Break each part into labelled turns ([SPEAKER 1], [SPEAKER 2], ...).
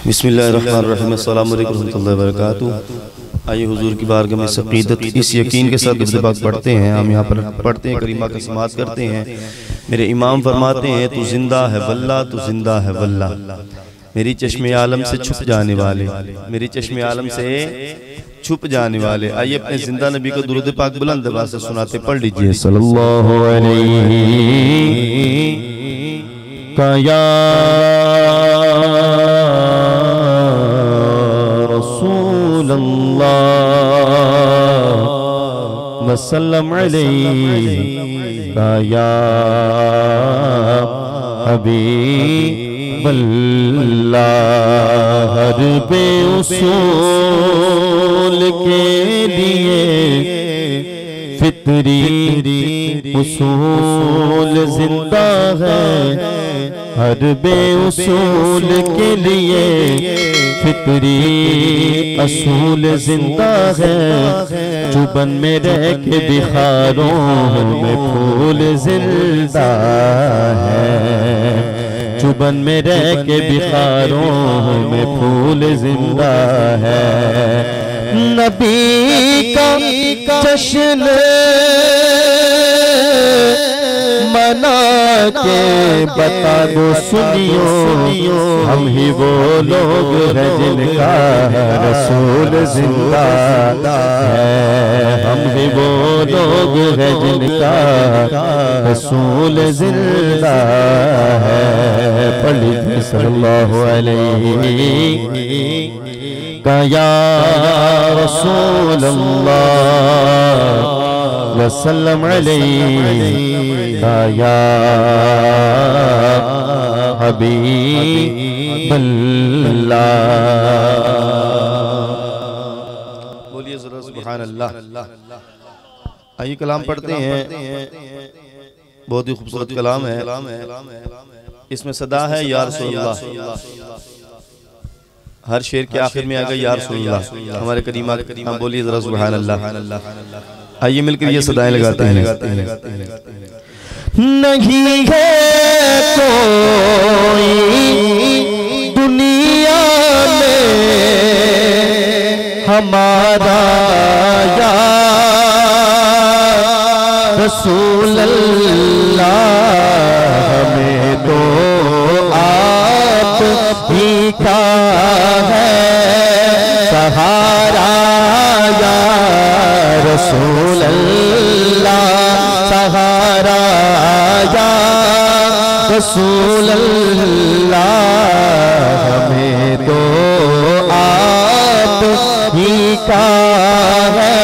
[SPEAKER 1] बिस्मिल्लाहिर्रहमानिर्रहीम अस्सलामु अलैकुम रहमतुल्लाहि व बरकातुहू। आइए हुजूर की बारगाह में इस अक़ीदत इस यकीन के साथ दुरूद पाक पढ़ते हैं। हम यहाँ पर पढ़ते हैं, करीमा का समाअत करते हैं। मेरे इमाम फरमाते हैं, तू जिंदा है वल्लाह, तू जिंदा है वल्लाह, मेरी चश्मे आलम से छुप जाने वाले, मेरी चश्मे आलम से छुप जाने वाले। आइए अपने जिंदा नबी को दुरूद पाक बुलंद आवाज़ से सुनाते पढ़ लीजिए। सल्लल्लाहु अलैहि या रसूल अल्लाह वसल्लम अलैका या हबीब अल्लाह। हर बेउसूल के लिए फितरी उसूल जिंदा है, हर बेउसूल के लिए फितरी असूल जिंदा है। चुबन में रह के बिखारों में फूल जिंदा है, चुबन में रह के बिखारों में फूल जिंदा है। नबी का जश्न मना के बता दो सुनियो, हम ही वो लोग हैं जिनका रसूल जिंदा है, हम ही वो लोग हैं जिनका रसूल जिंदा है। पढ़ी सल्लल्लाहु अलैहि या रसूल अल्लाह वसल्लम अलैका या हबीब अल्लाह। बोलिए जरा सुभान अल्लाह। आइए कलाम पढ़ते हैं, बहुत ही खूबसूरत कलाम है। इसमें सदा है या रसूलल्लाह। हर शेर के आखिर में आ गया या रसूलल्लाह, हमारे करीमा। बोलिए जरा सुभान अल्लाह। आइए मिलकर ये सदाएं लगाते हैं। नहीं है कोई दुनिया में हमारा या रसूल अल्लाह, हमें तो आप ही का है सहारा या रसूल अल्लाह, सहारा या रसूल अल्लाह, हमें तो आप ही का है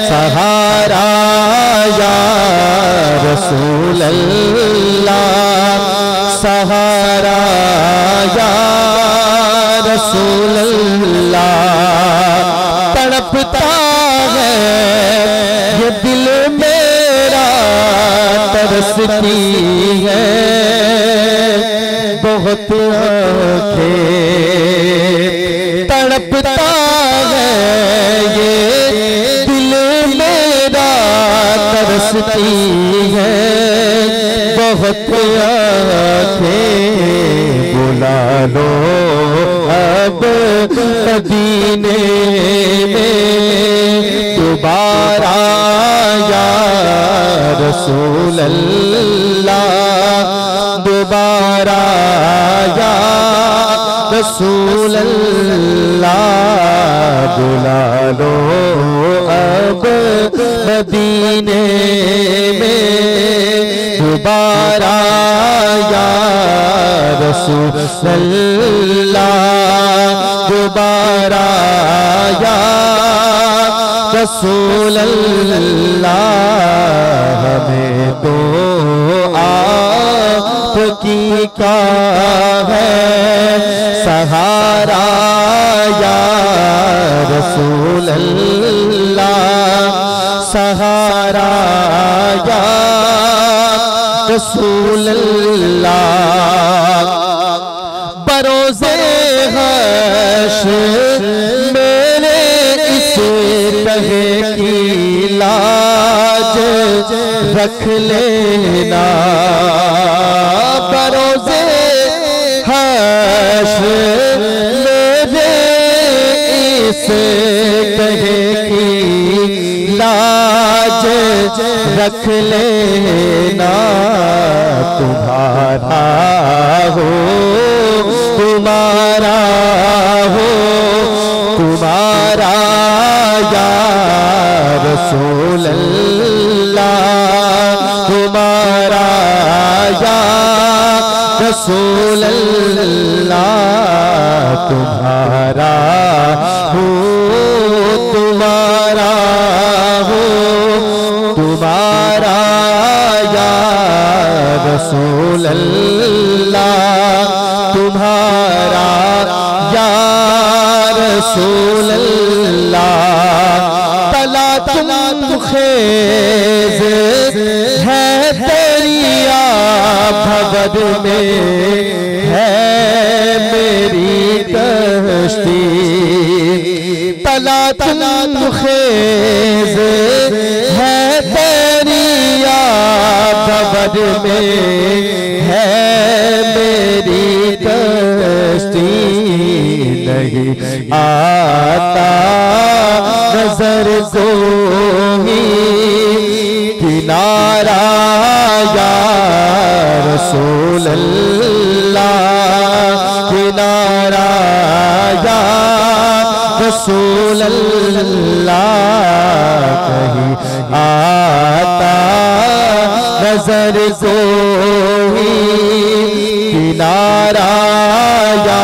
[SPEAKER 1] सहारा या रसूल अल्लाह, सहारा या रसूल अल्लाह। तड़पता है ये दिल मेरा, तरसती है बहुत आँखें, तड़पता है ये दिल मेरा, तरसती है बहुत आँखें। बुला लो अब मदीने में दोबारा या रसूल अल्लाह, दोबारा या रसूल अल्लाह। बुला लो अब मदीने में दोबारा या रसूल अल्लाह, दोबारा या रसूल अल्लाह। हमें तो आपकी का है सहारा या रसूल अल्लाह, सहारा या रसूल अल्लाह। बरोज़े हश्र मेरे इस तहे की लाज रख लेना, बरोज़े हश्र
[SPEAKER 2] से कहे की लाज रख लेना, तुम्हारा हो तुम्हारा हो तुम्हारा या रसूल अल्लाह, तुम्हारा या रसूल अल्लाह, तुम्हारा हो तुम्हारा हो तुम्हारा या रसूल अल्लाह, तुम्हारा या रसूल अल्लाह। तला तुम खेज है दरिया भवर में है मेरी कश्ती, तला तुम खेज है दरिया भवर में है मेरी कश्ती, नहीं आता नजर को ही किनारा या रसूल अल्लाह, किनारा या रसूल अल्लाह, कहीं आता नजर को ही किनारा या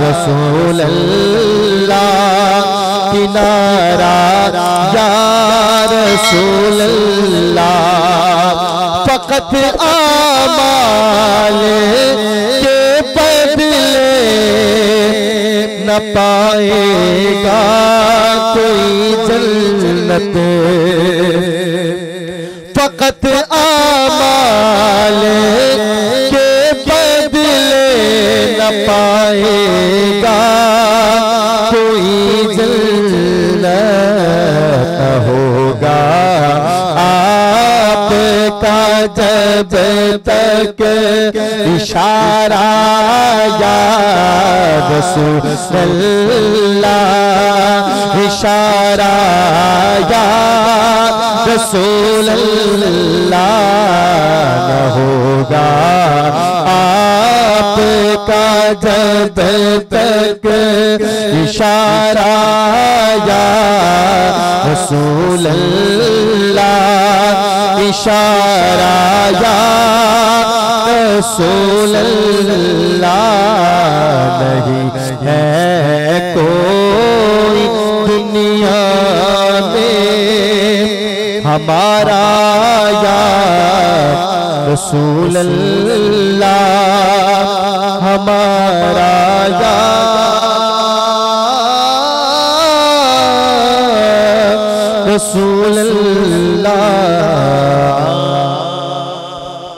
[SPEAKER 2] रसूल अल्लाह, किनारा या रसूल अल्लाह। फकत आमाल के बदले न पाएगा कोई जन्नत, फकत आमाल के बदले न पाएगा कोई जन्नत, होगा आपका जब तक इशारा या रसूल अल्लाह, इशारा या रसूल अल्लाह, न होगा आपका जब तक इशारा या रसूल अल्लाह, इशारा या रसूल अल्लाह। नहीं है कोई दुनिया में हमारा या रसूल अल्लाह, हमारा या रसूल अल्लाह।